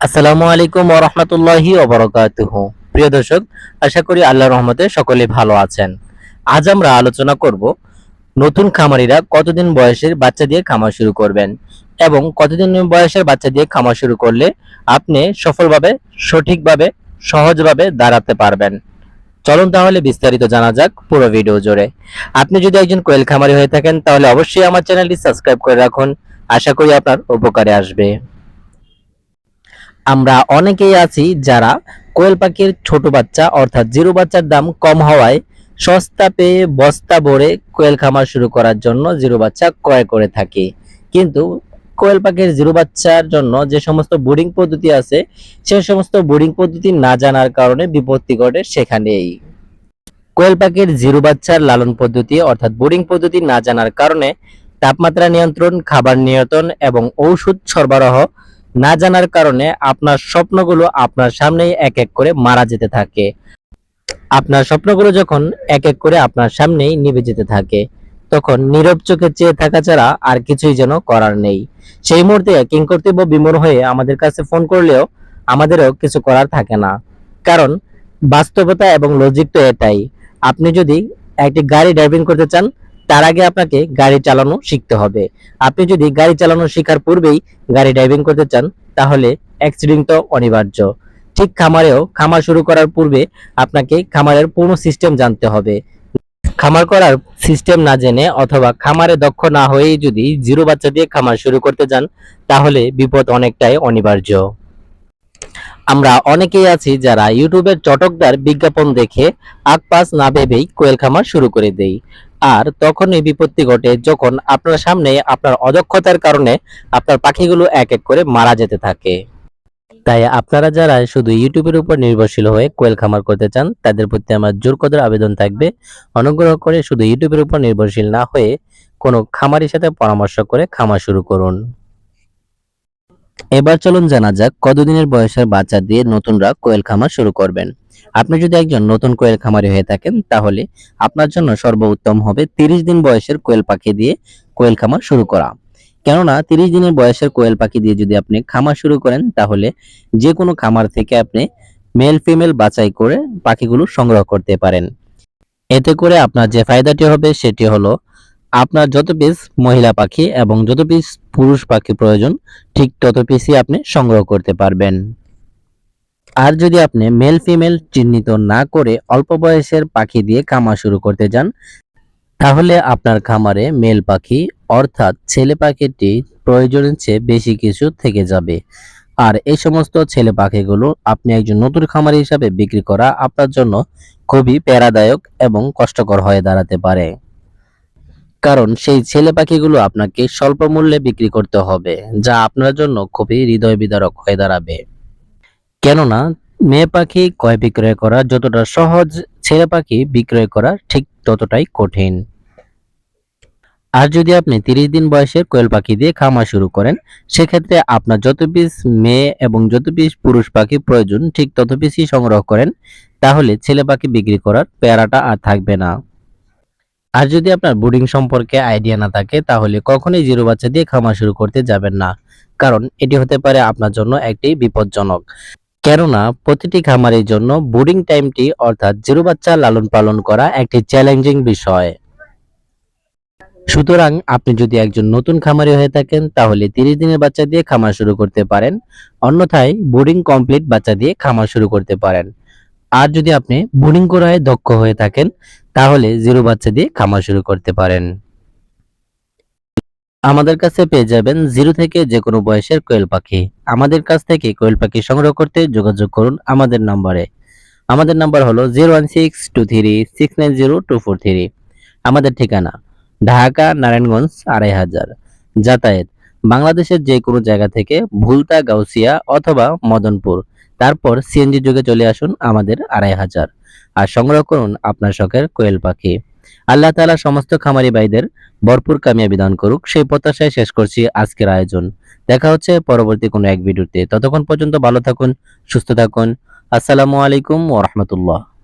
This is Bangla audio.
আসসালামু আলাইকুম ওয়া রাহমাতুল্লাহি ওয়া বারাকাতুহু। প্রিয় দর্শক, আশা করি আল্লাহর রহমতে সকলে ভালো আছেন। আজ আমরা আলোচনা করব নতুন খামারিরা কতদিন বয়সের বাচ্চা দিয়ে খামার শুরু করবেন এবং কতদিন বয়সের বাচ্চা দিয়ে খামার শুরু করলে আপনি সফলভাবে, সঠিকভাবে, সহজভাবে দাঁড়াতে পারবেন। চলুন তাহলে বিস্তারিত জানা যাক পুরো ভিডিও জুড়ে। আপনি যদি একজন কোয়েল খামারি হয়ে থাকেন তাহলে অবশ্যই আমার চ্যানেলটি সাবস্ক্রাইব করে রাখুন। আশা করি আপনার উপকারে আসবে। আমরা অনেকেই আছি যারা কোয়েল পাখির ছোট বাচ্চা অর্থাৎ জিরো বাচ্চার দাম কম হওয়ায় সস্তা পেয়ে বস্তা ভরে কোয়েল খামার শুরু করার জন্য জিরো বাচ্চা ক্রয় করে থাকি। কিন্তু কোয়েল পাখির জিরো বাচ্চার জন্য যে সমস্ত বোর্ডিং পদ্ধতি আছে সে সমস্ত বোর্ডিং পদ্ধতি না জানার কারণে বিপত্তি ঘটে সেখানেই। কোয়েল পাখির জিরো বাচ্চার লালন পদ্ধতি অর্থাৎ বোর্ডিং পদ্ধতি না জানার কারণে তাপমাত্রা নিয়ন্ত্রণ, খাবার নিয়ন্ত্রণ এবং ঔষধ সরবরাহ না জানার কারণে আপনার স্বপ্নগুলো আপনার সামনেই এক এক করে মারা যেতে থাকে। আপনার স্বপ্নগুলো যখন এক এক করে আপনার সামনেই নিভে যেতে থাকে, তখন নীরব চোখে চেয়ে থাকা ছাড়া আর কিছুই যেন করার নেই। সেই মুহূর্তে কিংকর্তব্য বিমূঢ় হয়ে আমাদের কাছে ফোন করলেও আমাদেরও কিছু করার থাকে না। কারণ বাস্তবতা এবং লজিক তো এটাই। আপনি যদি একটি গাড়ি ড্রাইভিং করতে চান, তার আগে আপনাকে গাড়ি চালানো শিখতে হবে। আপনি যদি গাড়ি চালানো শেখার পূর্বেই গাড়ি ড্রাইভিং করতে চান, তাহলে অ্যাক্সিডেন্ট তো অনিবার্য। ঠিক খামারেও খামার শুরু করার পূর্বে আপনাকে খামারের পুরো সিস্টেম জানতে হবে। খামার করার সিস্টেম না জেনে অথবা খামারে দক্ষ না হয়েই যদি জিরো বাচ্চা দিয়ে খামার শুরু করতে যান, তাহলে বিপদ অনেকটাই অনিবার্য। আমরা অনেকেই আছি যারা ইউটিউবের চটকদার বিজ্ঞাপন দেখে আগ-পাশ না ভেবেই কোয়েল খামার শুরু করে দেই। আর তখনই বিপত্তি ঘটে যখন আপনার সামনে আপনার অদক্ষতার কারণে আপনার পাখিগুলো এক এক করে মারা যেতে থাকে। তাই আপনারা যারা শুধু ইউটিউবের উপর নির্ভরশীল হয়ে কোয়েল খামার করতে চান, তাদের প্রতি আমার জোর কদর আবেদন থাকবে, অনুগ্রহ করে শুধু ইউটিউবের উপর নির্ভরশীল না হয়ে কোনো খামারির সাথে পরামর্শ করে খামার শুরু করুন। এবার চলুন জানা যাক কতদিনের বয়সের বাচ্চা দিয়ে নতুনরা কোয়েল খামার শুরু করবেন। আপনি যদি একজন নতুন কোয়েল খামারি হয়ে থাকেন, তাহলে আপনার জন্য সর্বোত্তম হবে 30 দিন বয়সের কোয়েল পাখি দিয়ে কোয়েল খামার শুরু করা। কেননা 30 দিনের বয়সের কোয়েল পাখি দিয়ে যদি আপনি খামার শুরু করেন, তাহলে যে কোনো খামার থেকে আপনি মেল ফিমেল বাছাই করে পাখিগুলো সংগ্রহ করতে পারেন। এতে করে আপনার যে ফায়দাটি হবে সেটি হলো, আপনার যত পিস মহিলা পাখি এবং যত পিস পুরুষ পাখি প্রয়োজন, ঠিক তত পিসই আপনি সংগ্রহ করতে পারবেন। আর যদি আপনি মেল ফিমেল চিহ্নিত না করে অল্প বয়সের পাখি দিয়ে খামার শুরু করতে যান, তাহলে আপনার খামারে মেল পাখি অর্থাৎ ছেলে পাখিটি প্রয়োজনের চেয়ে বেশি কিছু থেকে যাবে। আর এই সমস্ত ছেলে পাখিগুলো আপনি একজন নতুন খামারি হিসাবে বিক্রি করা আপনার জন্য খুবই প্যারাদায়ক এবং কষ্টকর হয়ে দাঁড়াতে পারে। কারণ সেই ছেলে পাখিগুলো আপনাকে স্বল্প মূল্যে বিক্রি করতে হবে, যা আপনার জন্য খুবই হৃদয় বিদারক হয়ে দাঁড়াবে। কেননা মেয়ে পাখি ক্রয় বিক্রয় করা যতটা সহজ, ছেলে পাখি বিক্রয় করা ঠিক ততটাই কঠিন। আর যদি আপনি 30 দিন বয়সের কোয়েল পাখি দিয়ে খামার শুরু করেন, সেক্ষেত্রে আপনার যত পিস মেয়ে এবং যত পিস পুরুষ পাখি প্রয়োজন ঠিক তত পিসই সংগ্রহ করেন, তাহলে ছেলে পাখি বিক্রি করার প্যারাটা আর থাকবে না। আর যদি আপনার ব্রুডিং সম্পর্কে আইডিয়া না থাকে, তাহলে কখনোই জিরো বাচ্চা দিয়ে খামার শুরু করতে যাবেন না। কারণ এটি হতে পারে আপনার জন্য একটি বিপজ্জনক। কেননা প্রতিটি খামারের জন্য ব্রুডিং টাইমটি অর্থাৎ জিরো বাচ্চা লালন পালন করা একটি চ্যালেঞ্জিং বিষয়। সুতরাং আপনি যদি একজন নতুন খামারি হয়ে থাকেন, তাহলে 30 দিনের বাচ্চা দিয়ে খামার শুরু করতে পারেন। অন্যথায় ব্রুডিং কমপ্লিট বাচ্চা দিয়ে খামার শুরু করতে পারেন। আর যদি আপনি ব্রুডিং করায় দক্ষ হয়ে থাকেন, তাহলে জিরো বাচ্চা দিয়ে খামার শুরু করতে পারেন। আমাদের কাছে পেয়ে যাবেন জিরো থেকে যে কোনো বয়সের কোয়েল পাখি। আমাদের কাছ থেকে কোয়েল পাখি সংগ্রহ করতে যোগাযোগ করুন আমাদের নম্বরে। আমাদের নাম্বার হলো 01623690243। আমাদের ঠিকানা ঢাকা নারায়ণগঞ্জ 2500। যাতায়াত বাংলাদেশের যে কোনো জায়গা থেকে ভুলতা, গাউসিয়া অথবা মদনপুর, তারপর সিএনজি যোগে চলে আসুন আমাদের 2500 আর সংগ্রহ করুন আপনার শখের কোয়েল পাখি। আল্লাহ তাআলা সমস্ত খামারি ভাইদের ভরপুর কামিয়াবি দান করুক, সেই প্রত্যাশায় শেষ করছি আজকের আয়োজন। দেখা হচ্ছে পরবর্তী কোনো এক ভিডিওতে। ততক্ষণ পর্যন্ত ভালো থাকুন, সুস্থ থাকুন। আসসালামু আলাইকুম ওয়া রাহমাতুল্লাহ।